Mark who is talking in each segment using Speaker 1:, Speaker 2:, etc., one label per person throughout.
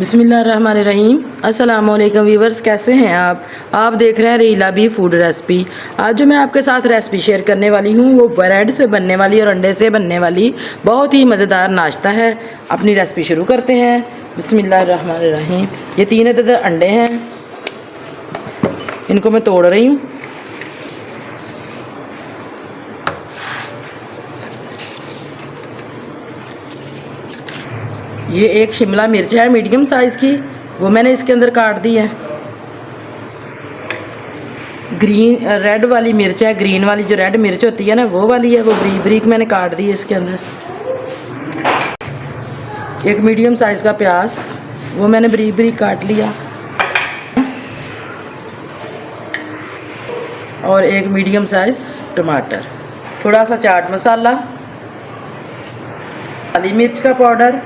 Speaker 1: बिस्मिल्लाहिर्रहमानिर्रहीम। अस्सलाम वालेकुम व्यूवर्स, कैसे हैं आप देख रहे हैं रीला बी फूड रेसिपी। आज जो मैं आपके साथ रेसिपी शेयर करने वाली हूँ वो ब्रेड से बनने वाली और अंडे से बनने वाली बहुत ही मज़ेदार नाश्ता है। अपनी रेसिपी शुरू करते हैं। बिस्मिल्लाहिर्रहमानिर्रहीम। ये 3 अदद अंडे हैं, इनको मैं तोड़ रही हूँ। ये एक शिमला मिर्च है मीडियम साइज़ की, वो मैंने इसके अंदर काट दी है। रेड वाली मिर्च है, ग्रीन वाली जो रेड मिर्च होती है ना वो वाली है, वो बारीक बारीक मैंने काट दी है इसके अंदर। एक मीडियम साइज़ का प्याज, वो मैंने बारीक बारीक काट लिया। और एक मीडियम साइज़ टमाटर, थोड़ा सा चाट मसाला, काली मिर्च का पाउडर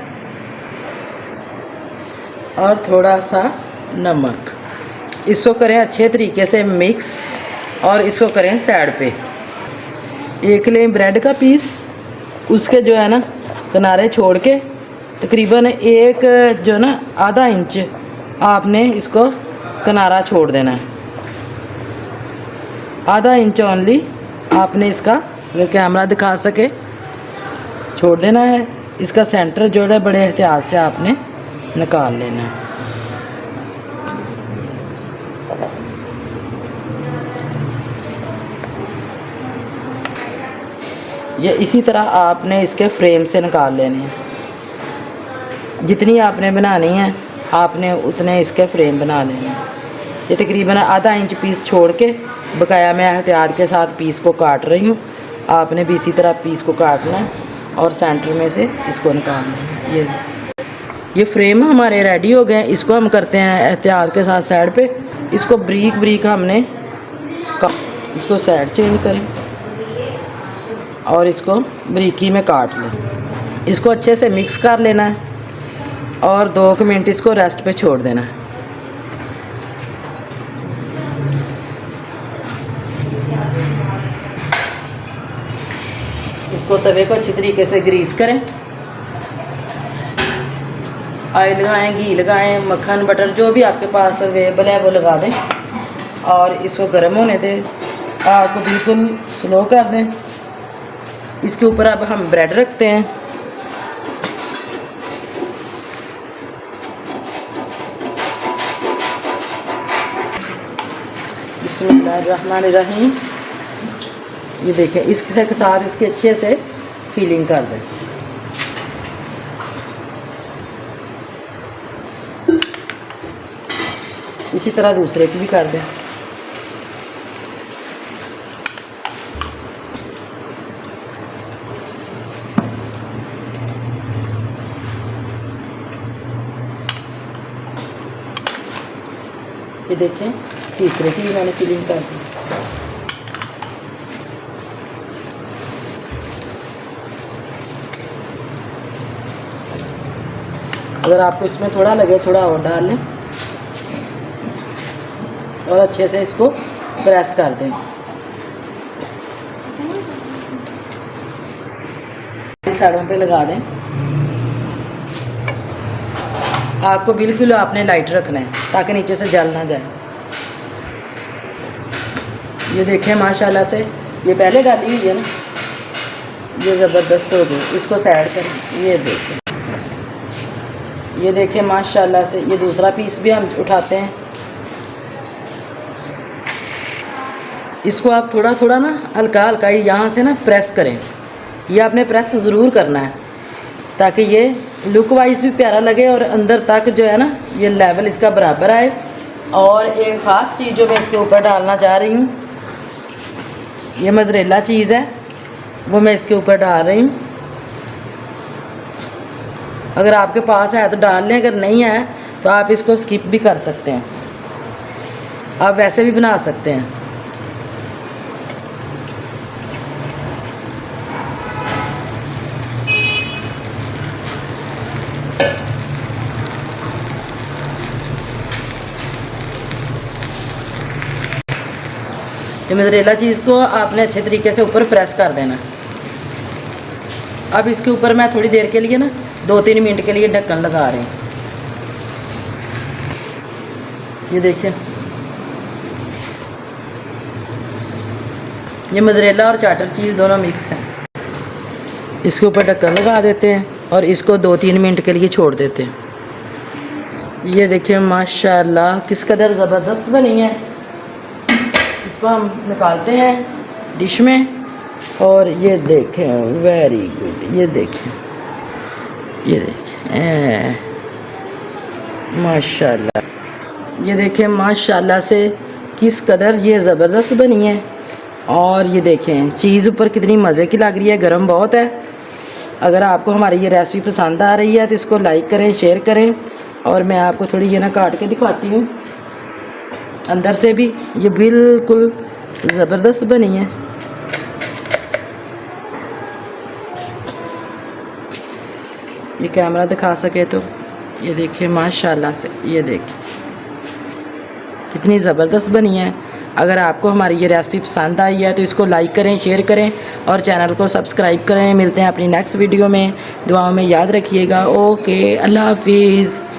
Speaker 1: और थोड़ा सा नमक। इसको करें अच्छे तरीके से मिक्स और इसको करें साइड पे। एक लें ब्रेड का पीस, उसके जो है ना किनारे छोड़ के तकरीबन एक जो ना आधा इंच आपने इसको किनारा छोड़ देना है। आधा इंच ओनली आपने इसका, अगर कैमरा दिखा सके, छोड़ देना है। इसका सेंटर जो है बड़े एहतियात से आपने निकाल लेना है। ये इसी तरह आपने इसके फ्रेम से निकाल लेने हैं। जितनी आपने बनानी है आपने उतने इसके फ्रेम बना लेने हैं। ये तकरीबन आधा इंच पीस छोड़ के बकाया मैं एहतियात के साथ पीस को काट रही हूँ। आपने भी इसी तरह पीस को काटना है और सेंटर में से इसको निकालना है। ये फ्रेम हमारे रेडी हो गए। इसको हम करते हैं एहतियात के साथ साइड पे। इसको ब्रीक ब्रीक हमने इसको साइड चेंज करें और इसको ब्रीकी में काट लें। इसको अच्छे से मिक्स कर लेना है और 2 मिनट इसको रेस्ट पे छोड़ देना है। इसको तवे को अच्छी तरीके से ग्रीस करें। ऑयल लगाएं, घी लगाएं, मक्खन बटर जो भी आपके पास अवेलेबल है वो लगा दें और इसको गर्म होने दें। आग को बिल्कुल स्लो कर दें। इसके ऊपर अब हम ब्रेड रखते हैं। बिस्मिल्लाहिर्रहमानिर्रहीम। ये देखें, इसके साथ इसके अच्छे से फीलिंग कर दें। इसी तरह दूसरे की भी कर दें। ये देखें, तीसरे की भी मैंने फिलिंग कर दी। अगर आपको इसमें थोड़ा लगे थोड़ा और डाल लें और अच्छे से इसको प्रेस कर दें। साइडों पे लगा दें। आग को बिल्कुल आपने लाइट रखना है ताकि नीचे से जल ना जाए। ये देखें माशाल्लाह से ये पहले डाली हुई है ना, ये ज़बरदस्त हो गई। इसको साइड करें। ये देखें माशाल्लाह से। ये दूसरा पीस भी हम उठाते हैं। इसको आप थोड़ा थोड़ा ना हल्का हल्का यहाँ से ना प्रेस करें। ये आपने प्रेस ज़रूर करना है ताकि ये लुक वाइज भी प्यारा लगे और अंदर तक जो है ना ये लेवल इसका बराबर आए। और एक ख़ास चीज़ जो मैं इसके ऊपर डालना चाह रही हूँ, ये मोज़रेला चीज़ है, वो मैं इसके ऊपर डाल रही हूँ। अगर आपके पास है तो डाल लें, अगर नहीं है तो आप इसको स्किप भी कर सकते हैं। आप वैसे भी बना सकते हैं। ये मोज़रेला चीज़ को आपने अच्छे तरीके से ऊपर प्रेस कर देना। अब इसके ऊपर मैं थोड़ी देर के लिए ना 2-3 मिनट के लिए ढक्कन लगा रही हूँ। ये देखिए, ये मोज़रेला और चाटर चीज़ दोनों मिक्स हैं। इसके ऊपर ढक्कन लगा देते हैं और इसको 2-3 मिनट के लिए छोड़ देते हैं। ये देखिए माशाल्लाह किस कदर ज़बरदस्त बनी है। इसको हम निकालते हैं डिश में और ये देखें, वेरी गुड। ये देखें, ये देखें माशाल्लाह। ये देखें माशाल्लाह से किस कदर ये ज़बरदस्त बनी है। और ये देखें चीज़ ऊपर कितनी मज़े की लग रही है, गर्म बहुत है। अगर आपको हमारी ये रेसिपी पसंद आ रही है तो इसको लाइक करें, शेयर करें। और मैं आपको थोड़ी ये ना काट के दिखाती हूँ अंदर से भी, ये बिल्कुल ज़बरदस्त बनी है। ये कैमरा दिखा सके तो ये देखिए माशाल्लाह से, ये देखिए कितनी ज़बरदस्त बनी है। अगर आपको हमारी ये रेसिपी पसंद आई है तो इसको लाइक करें, शेयर करें और चैनल को सब्सक्राइब करें। मिलते हैं अपनी नेक्स्ट वीडियो में, दुआओं में याद रखिएगा। ओके, अल्लाह हाफिज़।